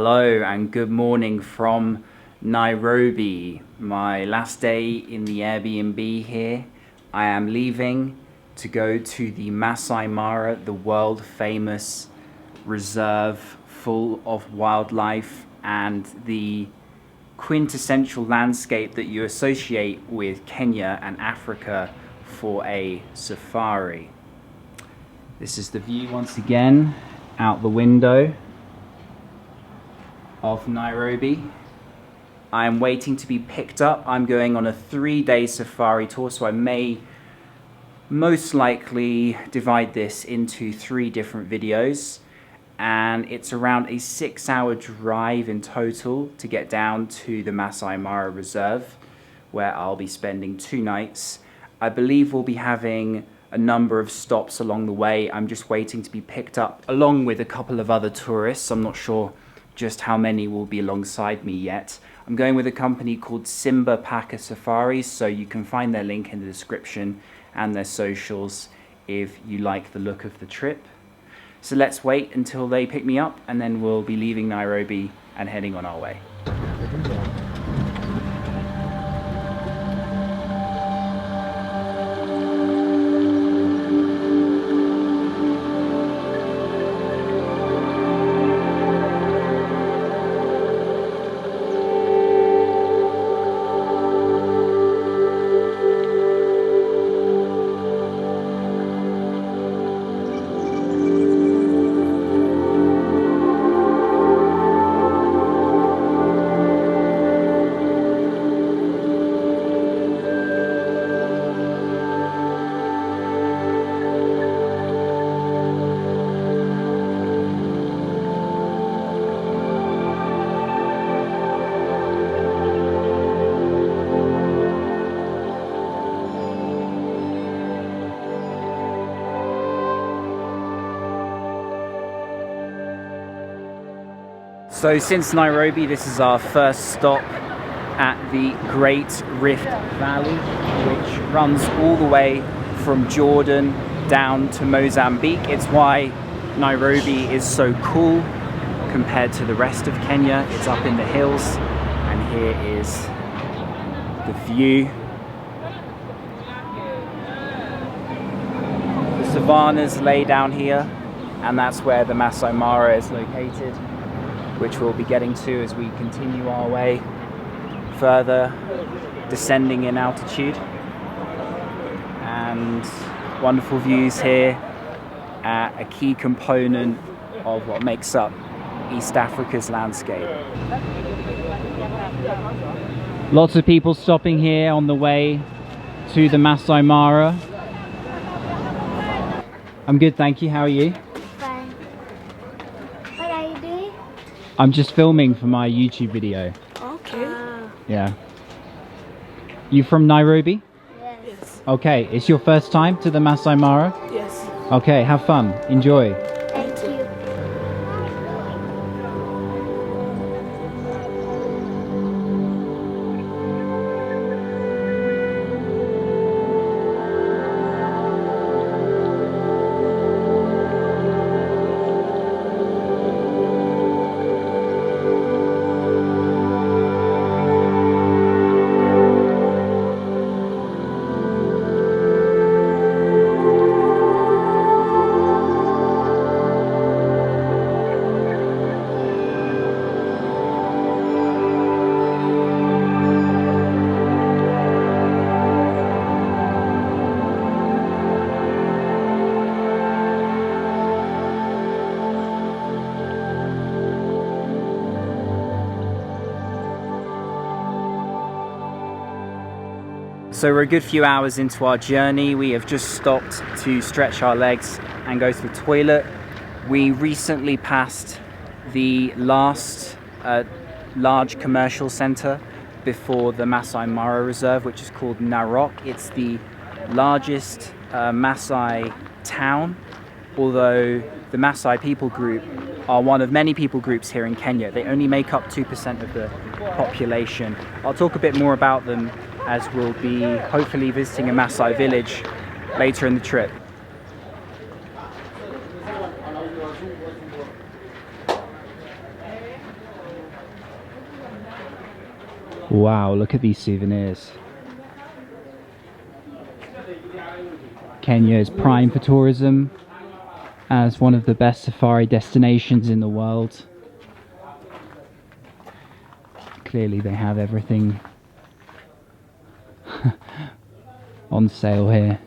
Hello and good morning from Nairobi, my last day in the Airbnb here. I am leaving to go to the Maasai Mara, the world famous reserve full of wildlife and the quintessential landscape that you associate with Kenya and Africa for a safari. This is the view once again out the window of Nairobi. I am waiting to be picked up. I'm going on a 3-day safari tour, so I may most likely divide this into 3 different videos, and it's around a 6-hour drive in total to get down to the Maasai Mara Reserve, where I'll be spending 2 nights. I believe we'll be having a number of stops along the way. I'm just waiting to be picked up along with a couple of other tourists. I'm not sure just how many will be alongside me yet. I'm going with a company called Simba Paka Safaris, so you can find their link in the description and their socials if you like the look of the trip. So let's wait until they pick me up, and then we'll be leaving Nairobi and heading on our way. So since Nairobi, this is our first stop at the Great Rift Valley, which runs all the way from Jordan down to Mozambique. It's why Nairobi is so cool compared to the rest of Kenya. It's up in the hills, and here is the view. The savannas lay down here, and that's where the Maasai Mara is located, which we'll be getting to as we continue our way further, descending in altitude. And wonderful views here at a key component of what makes up East Africa's landscape. Lots of people stopping here on the way to the Maasai Mara. I'm good, thank you. How are you? I'm just filming for my YouTube video. Okay. Yeah. You from Nairobi? Yes. Okay, it's your first time to the Maasai Mara? Yes. Okay, have fun. Enjoy. Thank you. So we're a good few hours into our journey. We have just stopped to stretch our legs and go to the toilet. We recently passed the last large commercial center before the Maasai Mara Reserve, which is called Narok. It's the largest Maasai town, although the Maasai people group are one of many people groups here in Kenya. They only make up 2% of the population. I'll talk a bit more about them as we'll be hopefully visiting a Maasai village later in the trip. Wow, look at these souvenirs. Kenya is prime for tourism as one of the best safari destinations in the world. Clearly they have everything on sale here.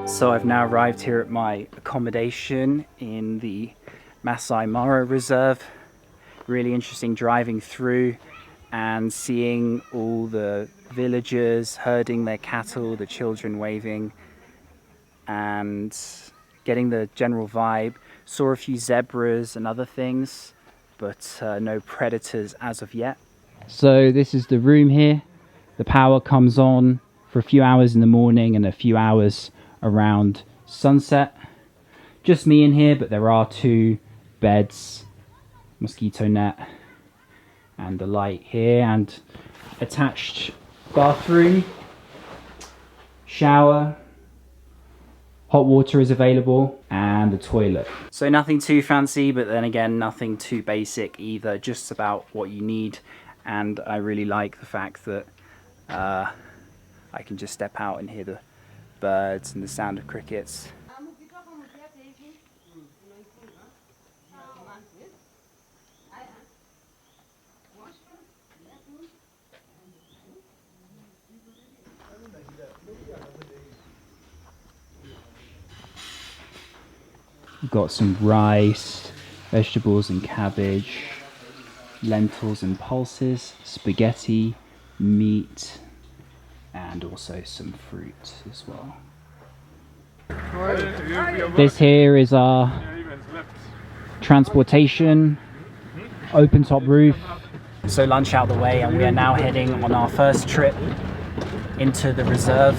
So I've now arrived here at my accommodation in the Maasai Mara reserve. Really interesting driving through and seeing all the villagers herding their cattle, the children waving, and getting the general vibe. Saw a few zebras and other things, but no predators as of yet. So this is the room here. The power comes on for a few hours in the morning and a few hours around sunset. Just me in here, but there are 2 beds, mosquito net, and the light here, and attached bathroom, shower, hot water is available, and a toilet. So nothing too fancy, but then again nothing too basic either, just about what you need. And I really like the fact that I can just step out and hear the birds and the sound of crickets. We've got some rice, vegetables and cabbage, lentils and pulses, spaghetti, meat, and also some fruit as well. This here is our transportation, open top roof. So lunch out the way, and we are now heading on our first trip into the reserve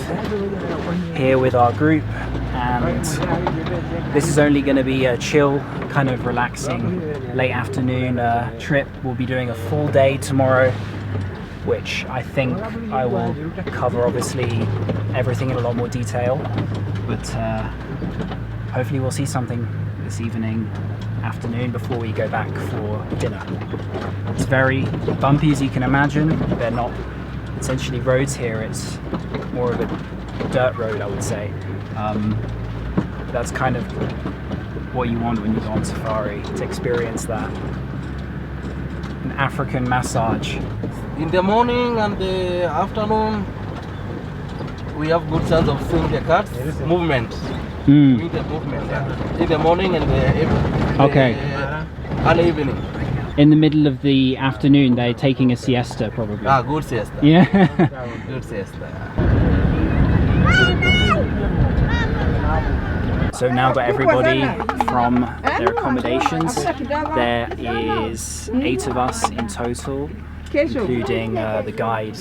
here with our group. And this is only going to be a chill, kind of relaxing late afternoon trip. We'll be doing a full day tomorrow, which I think I will cover obviously everything in a lot more detail, but hopefully we'll see something this evening, afternoon, before we go back for dinner. It's very bumpy, as you can imagine. They're not essentially roads here, it's more of a dirt road, I would say. That's kind of what you want when you go on safari, to experience that. An African massage. In the morning and the afternoon, we have good chance of seeing the cats movement. Doing the movement, yeah. In the morning and the evening. Okay. And evening. In the middle of the afternoon, they're taking a siesta, probably. Ah, good siesta. Yeah. Good siesta. So now got everybody from their accommodations. There is 8 of us in total, including the guide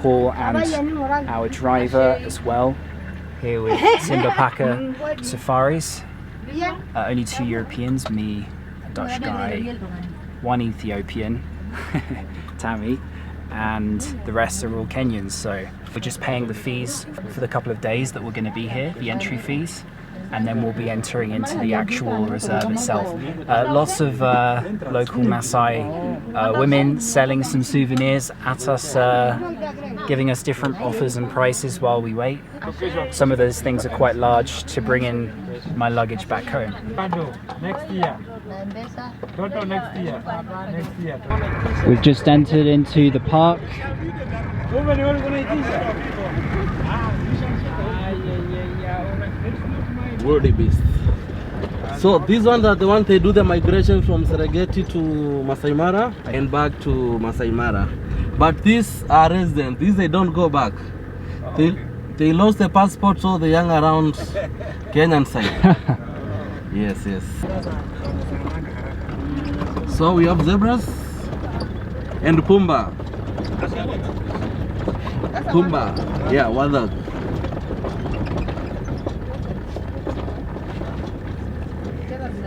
Paul and our driver as well. Here with Simba Paka Safaris. Only 2 Europeans, me, a Dutch guy, 1 Ethiopian, Tammy, and the rest are all Kenyans. So we're just paying the fees for the couple of days that we're going to be here, the entry fees, and then we'll be entering into the actual reserve itself. Lots of local Maasai women selling some souvenirs at us, giving us different offers and prices while we wait. Some of those things are quite large to bring in my luggage back home. Next year. Toto next year. Next year. We've just entered into the park. Wildebeest. So these ones are the ones they do the migration from Serengeti to Maasai Mara and back to Maasai Mara. But these are residents. These they don't go back. They lost their passport, so they hang around Kenyan side. Yes, yes. So we have zebras and Pumba. Pumba, yeah, Wadak.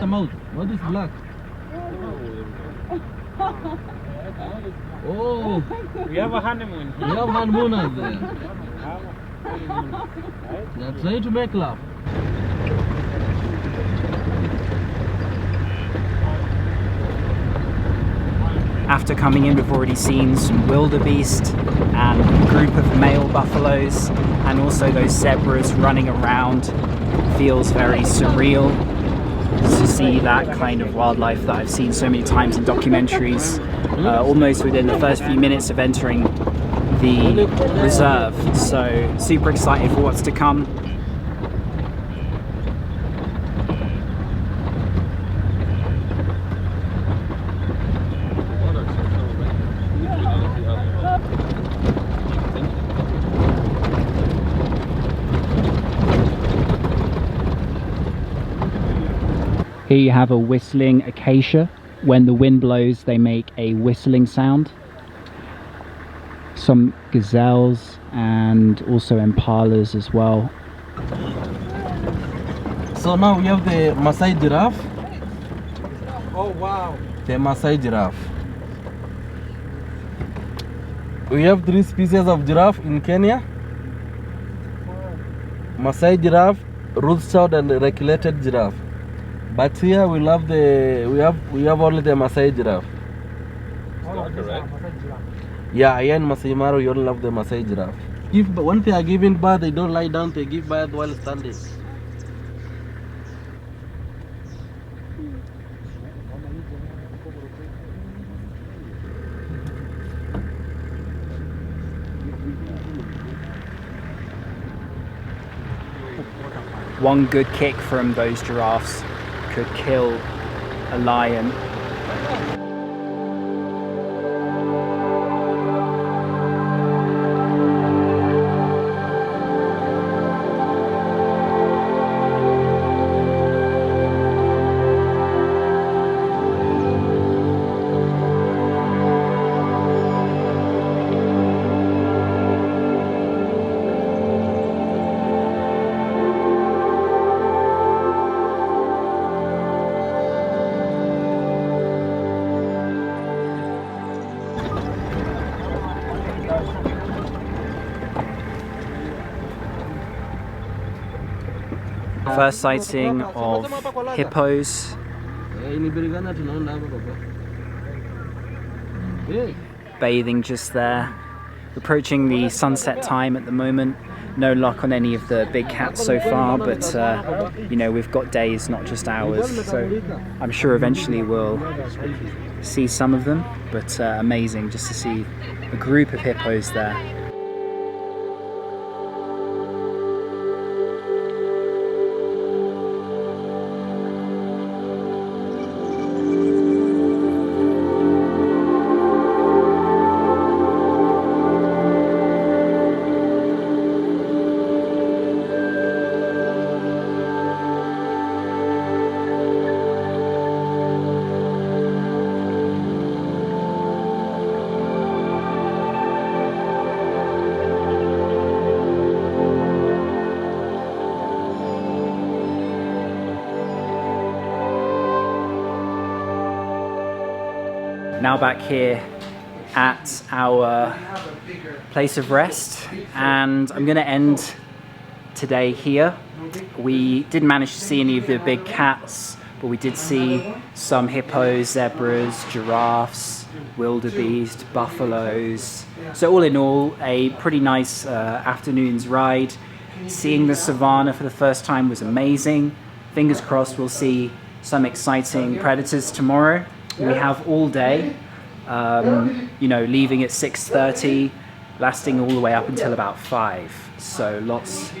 The mouth. What is black? Oh, We have a honeymoon. we have honeymooners there. They are trying to make love. After coming in, we've already seen some wildebeest and a group of male buffaloes, and also those zebras running around. Feels very surreal to see that kind of wildlife that I've seen so many times in documentaries, almost within the first few minutes of entering the reserve. So super excited for what's to come. Here you have a whistling acacia. When the wind blows, they make a whistling sound. Some gazelles and also impalas as well. So now we have the Maasai giraffe. Oh wow. The Maasai giraffe. We have 3 species of giraffe in Kenya. Maasai giraffe, Rothschild and regulated giraffe. But here we love we have only the Maasai giraffe. Yeah, here in Maasai Mara we only love the Maasai giraffe. When they are giving birth, they don't lie down, they give birth while standing. One good kick from those giraffes could kill a lion. First sighting of hippos. Bathing just there. Approaching the sunset time at the moment. No luck on any of the big cats so far, but you know, we've got days, not just hours, so I'm sure eventually we'll see some of them, but amazing just to see a group of hippos there. Now back here at our place of rest, and I'm going to end today here We didn't manage to see any of the big cats, but we did see some hippos, zebras, giraffes, wildebeest, buffaloes. So all in all, a pretty nice afternoon's ride. Seeing the savannah for the first time was amazing. Fingers crossed we'll see some exciting predators tomorrow. We have all day, leaving at 6:30, lasting all the way up until about 5. So lots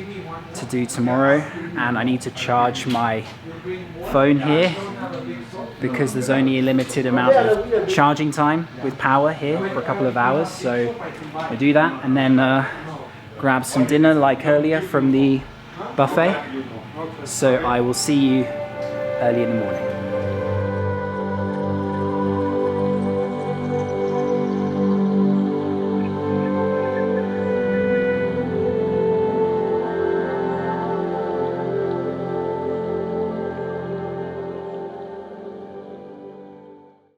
to do tomorrow, and I need to charge my phone here because there's only a limited amount of charging time with power here for a couple of hours. So I do that and then grab some dinner like earlier from the buffet. So I will see you early in the morning.